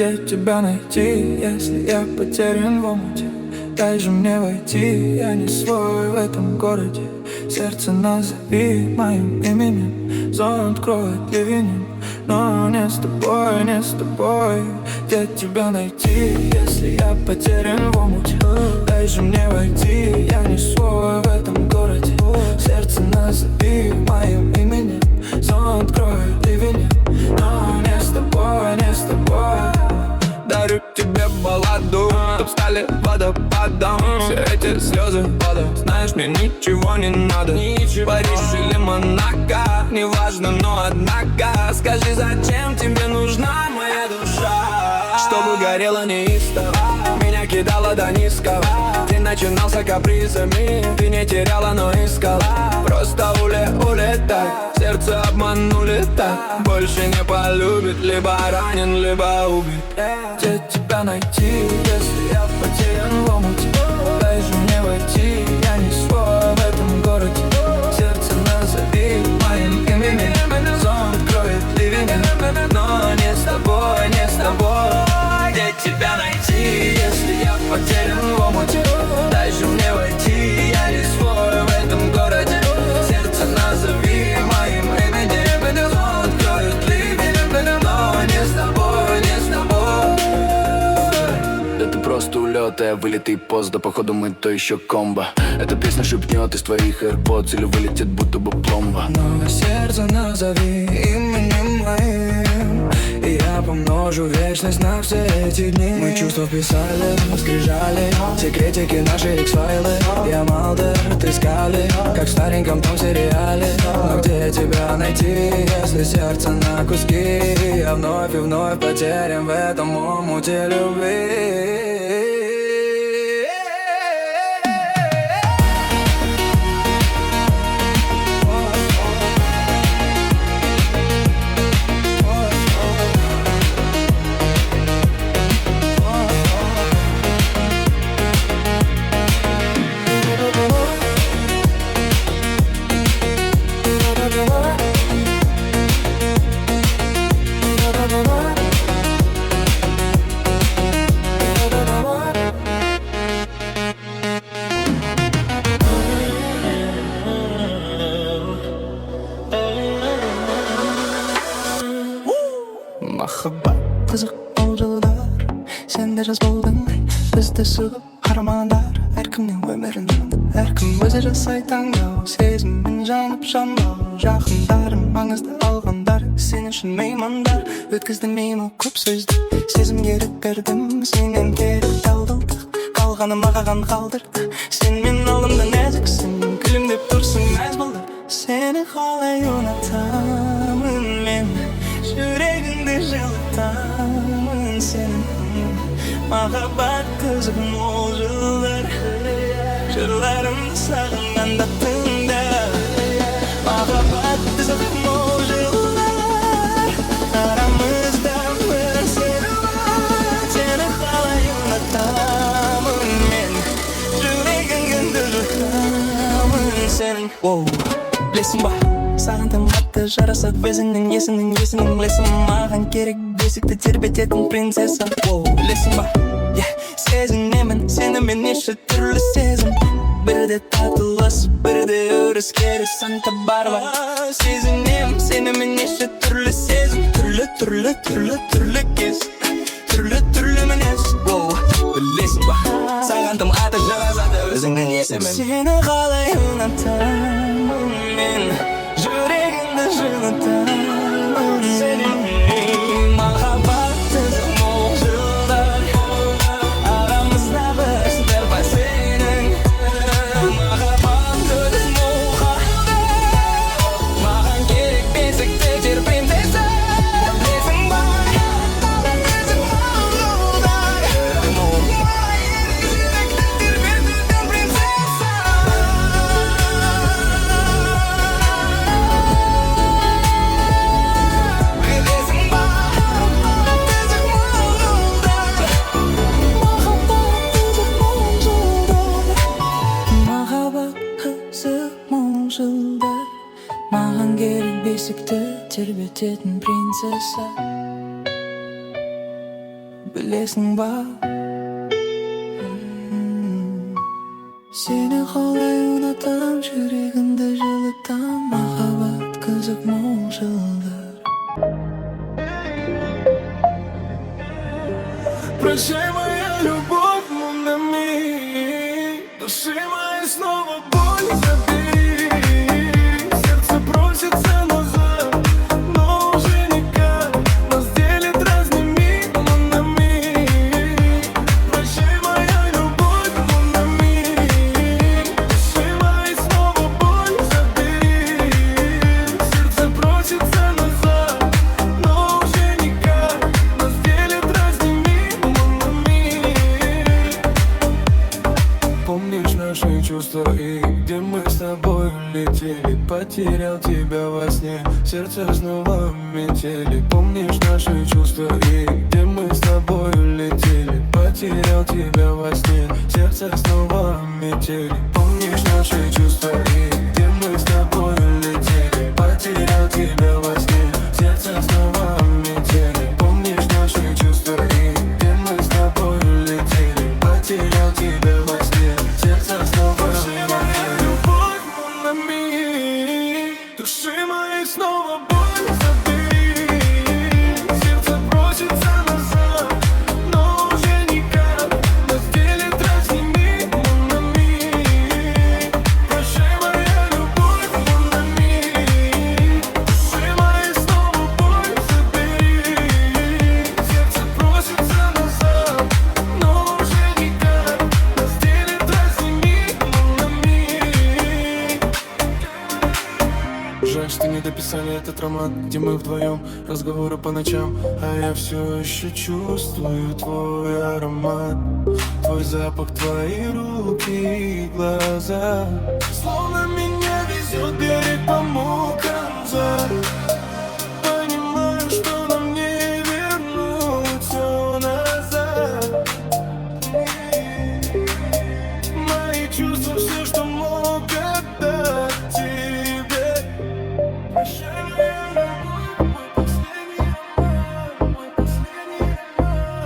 Где тебя найти, если я потерян в омуте? Дай же мне войти, я не свой в этом городе. Сердце назови моим именем, сон откроет ливень. Но не с тобой, не с тобой. Где тебя найти, если я потерян в омуте? Дай же мне войти, я не свой в этом городе. Сердце назови моим именем, сон откроет ливень. Но не с тобой, не с тобой. Дарю тебе балладу, чтоб стали водопадом все эти слезы вода. Знаешь, мне ничего не надо, Париж или Монако, неважно, но однако скажи, зачем тебе нужна моя душа? Чтобы горела неистово, меня кидала до низкого. Ты начинался капризами, ты не теряла, но искала. Просто улетай, сердце обманули так. Больше не полюбит, либо ранен, либо убит. Где тебя найти, если я потерян в омуте? Дай же мне войти, я не свой в этом городе. Сердце назови моим именем, сон откроет ливень. Но не с тобой, не с тобой. Где тебя найти, если я потерян в омуте? Дай же мне войти, я не свой в этом городе. Сердце назови моим именем, сон откроет ливень. Но не с тобой, не с тобой. Да ты просто улет, а вылитый пост. Да походу мы то еще комбо. Эта песня шепнет из твоих AirPods или вылетит будто бы пломба. Но сердце назови именем моим, и я помножу вечность на все эти дни. Мы чувства писали, скрижали, секретики наши X-файлы. Я Малдер, ты Скали, как в стареньком том сериале. Но где тебя найти, если сердце на куски? Я вновь и вновь потерян в этом омуте любви. Махаббат қызық ол жылдар, сен де жас болдың, бізді сығып қарамандар. Әркімнің өмірін әркім өзі жасай таңдау, сезіммен жанып жанбау. Жақындарым маңызды алғандар, сен үшін меймандар. Өткіздің мені көп сөзді, сезім ерік бердім, сенен керек талдылдық. Қалғаны маған қалдырды, сен мен алдымда нәзіксің, күлімдеп тұрсың мәз болды. Сені қалай ұнатамын мен, жүрегіңді жылытамын сенің. Махаббат қызық мол жылдар, жырларымды сағынғанда тыңда. Махаббат қызық мол жылдар, арамызда бір сені бар. Сені қалай ұнатамын мен, жүрегіңді жылытамын сенің. Білесің ба, саған тым қатты жарасады өзіңнің есіңнің білесің. Маған керек бесікті тербететін принцесса. Білесің ба, сезінемін сенімен неше түрлі сезім. Бірде татулас, бірде өріскері Санта Барбара. Сезінемін сенімен неше түрлі сезім. Түрлі кез, түрлі мінез. Білесің ба, саған тым қатты жарасады өзіңнің есімін. Сені қалай ұнатамын мен, жүрегіңді жылытамын сенің. Махаббат қызық мол жылдар, арамызда бір бар сенің. Махаббат қызық мол жылдар, маған керек бесікті жер принцесса. Білесің ба, қызық мол жылдар, жүректі тербететін принцесса. Маған керек бесікті тербететін принцесса. білесің ба? Сені қалай ұнатам, жүрегімді жылытам, махаббат қызық мол жылдар. Прощай, моя любовь, mon ami. Души моей снова боль забери. Сердце просится назад, но уже никак. Нас делит разный мир, mon ami. Прощай, моя любовь, mon ami. Души моей снова боль забери. Сердце просится назад, но уже никак. Нас делит разный мир, mon ami. Помнишь наши чувства и где мы с тобой летели? Потерял тебя во сне, сердце снова метели. Помнишь наши чувства и где мы с тобой летели? Потерял тебя во сне, сердце снова метели. Помнишь наши чувства и где мы с тобой летели? Потерял тебя во сне, сердце снова метели. Помнишь наши чувства и где мы с тобой летели? Потерял тебя во сне, сердце снова метели. Любовь, mon ami. Души моей снова боль забери. Сердце просится назад, но уже никак. Нас делит разный мир, mon ami. Прощай, моя любовь, mon ami. Души моей снова боль забери. Сердце просится назад, но уже никак. Нас делит разный мир, mon ami. Жаль, что не дописали этот роман, где мы вдвоем, разговоры по ночам. А я все еще чувствую твой аромат, твой запах, твои руки и глаза. Словно меня везет берег по мукам. Понимаю, что нам не вернуть все назад. Мои чувства, все, что мог отдать тебе. Прощай, моя любовь, мой последний роман, мой последний роман.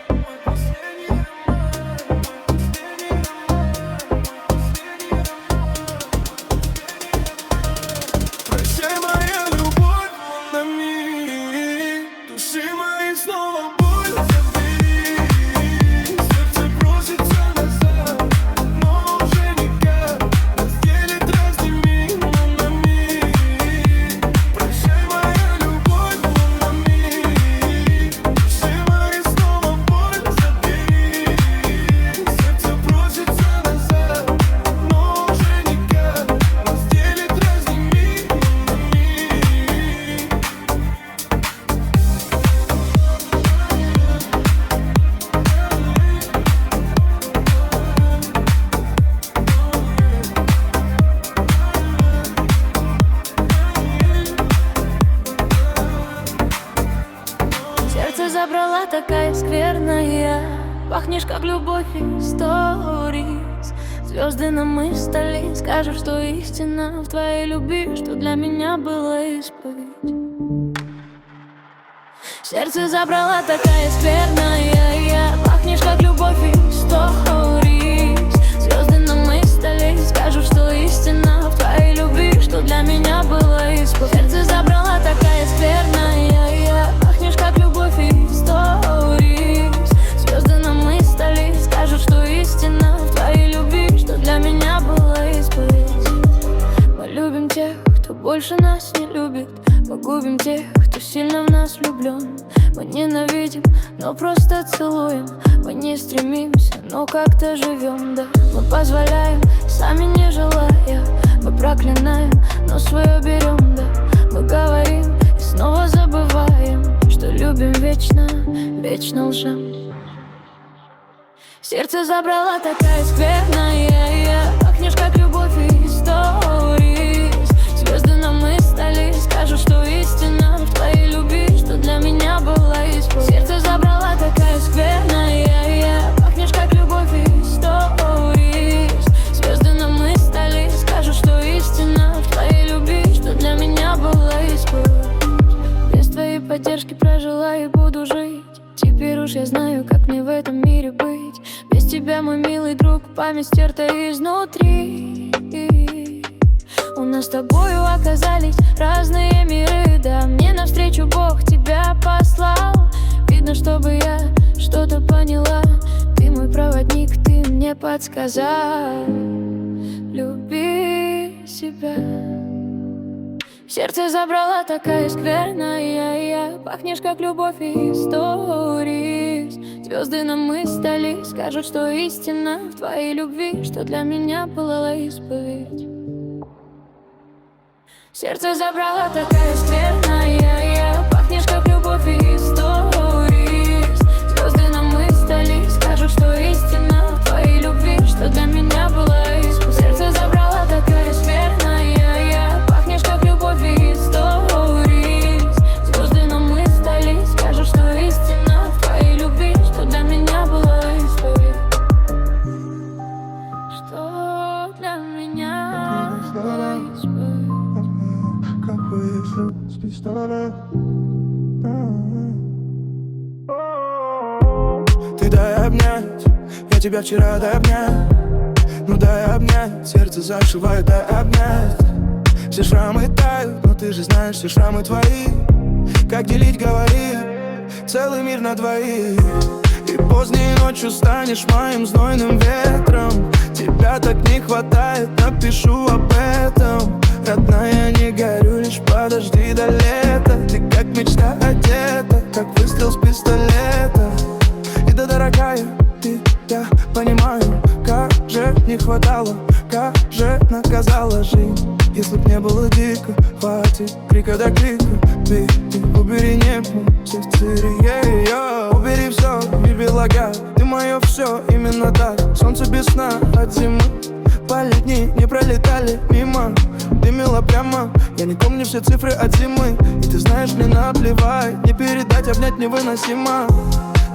Мой последний роман, мой последний роман. Прощай, моя любовь, mon ami. Души моей снова боль забери. Сердце просится назад, но уже никак. Нас делит разный мир, mon ami. Прощай, моя любовь, mon ami. Души моей снова боль забери. Сердце просится назад, но уже никак. Нас делит разный мир, mon ami. Сердце забрала такая скверная. Пахнешь, как любовь из сторис. Звезды нам мы стали. Скажешь, что истина в твоей любви, что для меня была исповедь. Сердце забрала такая скверная. Пахнешь, как любовь из сторис. Звезды нам мы стали. Скажут, что истина в твоей любви, что для меня была исповедь. Сердце забрала такая скверная. Пахнешь, как любовь из сторис. Звезды нам мы стали. Скажут, что истина в твоей любви, что для меня была исповедь. Мы любим тех, кто больше нас не любит. Мы губим тех, кто сильно в нас влюблен. Мы ненавидим, но просто целуем. Мы не стремимся, но как-то живем, да. Мы позволяем, сами не желая. Мы проклинаем, но свое берем, да. Мы говорим и снова забываем, что любим вечно, вечно лжем. Сердце забрала такая скверная. Пахнешь, как любовь из сторис. Звезды нам мы стали. Скажут, что истина в твоей любви, что для меня была исповедь. Сердце забрала такая скверная. Пахнешь, как любовь из сторис. Звезды нам мы стали. Скажут, что истина в твоей любви, что для меня была исповедь. Без твоей поддержки прожила и буду жить. уж я знаю, как мне в этом мире быть. Без тебя, мой милый друг, память стерта изнутри. У нас с тобою оказались разные миры. Да, мне навстречу Бог тебя послал. Видно, чтобы я что-то поняла. Ты мой проводник, ты мне подсказал. Люби себя. Сердце забрала такая скверная. Пахнешь, как любовь и истории. Звезды нам мы стали, скажут, что истина в твоей любви, что для меня была исповедь. Сердце забрала такая скверная. Пахнешь, как любовь и истории. Звезды нам мы стали, скажут, что истина в твоей любви, что для меня была исповедь. Сердце забрала такая скверная. Пахнешь, как любовь и истории. Звезды нам мы стали, скажут, что истина в твоей любви, что для меня была исповедь. Что для меня была исповедь. Ты дай обнять, я тебя вчера дай обнять. Ну дай обнять, сердце зашивает, дай обнять. Все шрамы тают, но ты же знаешь, все шрамы твои. Как делить, говори, целый мир на двоих. И поздней ночью станешь моим знойным ветром. Тебя так не хватает, напишу об этом. Родная, не горю, лишь подожди до лета. Ты как мечта одета, как выстрел с пистолета. И да, дорогая, ты, я понимаю, как же не хватало, как же наказала жизнь. Если б не было дико, хватит крика до крика. Ты убери небо, сердце ее. Убери все, мир белага, ты мое все, именно так. Солнце без сна от зимы, по-летней не пролетали мимо. Дымила прямо, я не помню все цифры от зимы. И ты знаешь, мне наплевать, не передать, обнять невыносимо.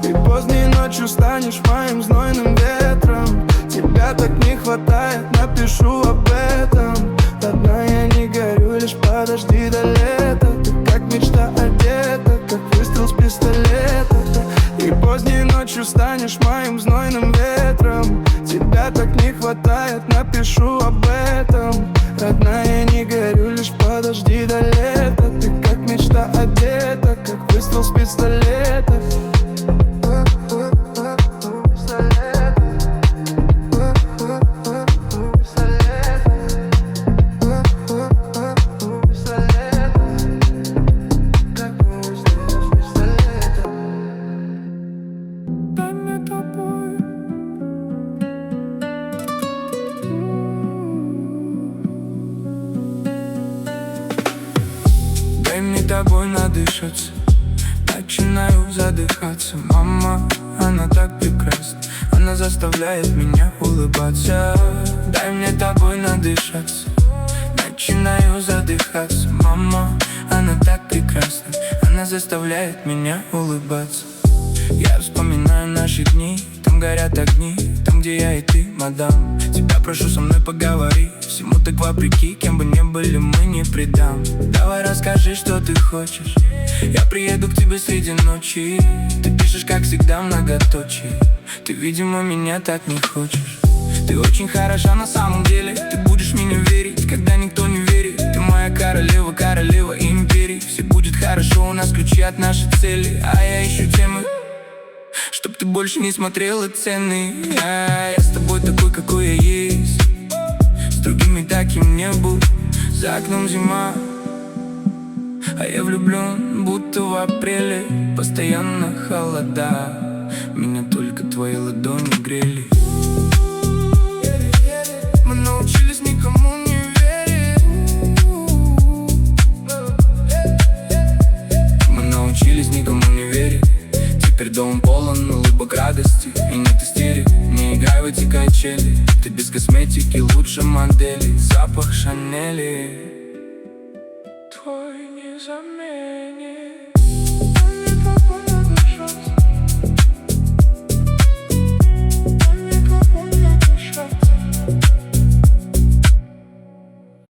И поздней ночью станешь моим знойным ветром. Тебя так не хватает, напишу об этом. Родная, я не горю, лишь подожди до лета. Ты как мечта одета, как выстрел с пистолета. И поздней ночью станешь моим знойным ветром. Тебя так не хватает, напишу об этом. Родная, я не горю, лишь подожди до лета. Ты как мечта одета, как выстрел с пистолета. Дай мне тобой надышаться, начинаю задыхаться. Мама, она так прекрасна, она заставляет меня улыбаться. Дай мне тобой надышаться, начинаю задыхаться. Мама, она так прекрасна, она заставляет меня улыбаться. Я вспоминаю наши дни, там горят огни, там, где я и ты, мадам. Тебя прошу, со мной поговори, всему так вопреки, кем бы ни были, мы не предам. Давай расскажи, что ты хочешь, я приеду к тебе среди ночи. Ты пишешь, как всегда, многоточие. Ты, видимо, меня так не хочешь. Ты очень хороша на самом деле, ты будешь меня верить, когда никто не верит. Ты моя королева, королева империи. Все будет хорошо, у нас ключи от нашей цели. А я ищу темы, чтоб ты больше не смотрела цены. Я с тобой такой, какой я есть, с другими таким не был. За окном зима, а я влюблен, будто в апреле. Постоянно холода, меня только твои ладони грели. Мы научились никому не верить. Мы научились никому не верить. Теперь дом полон улыбок радости, и нет истерик. Не играй в эти качели, ты без косметики лучше модели. Запах Шанели твой не заменит.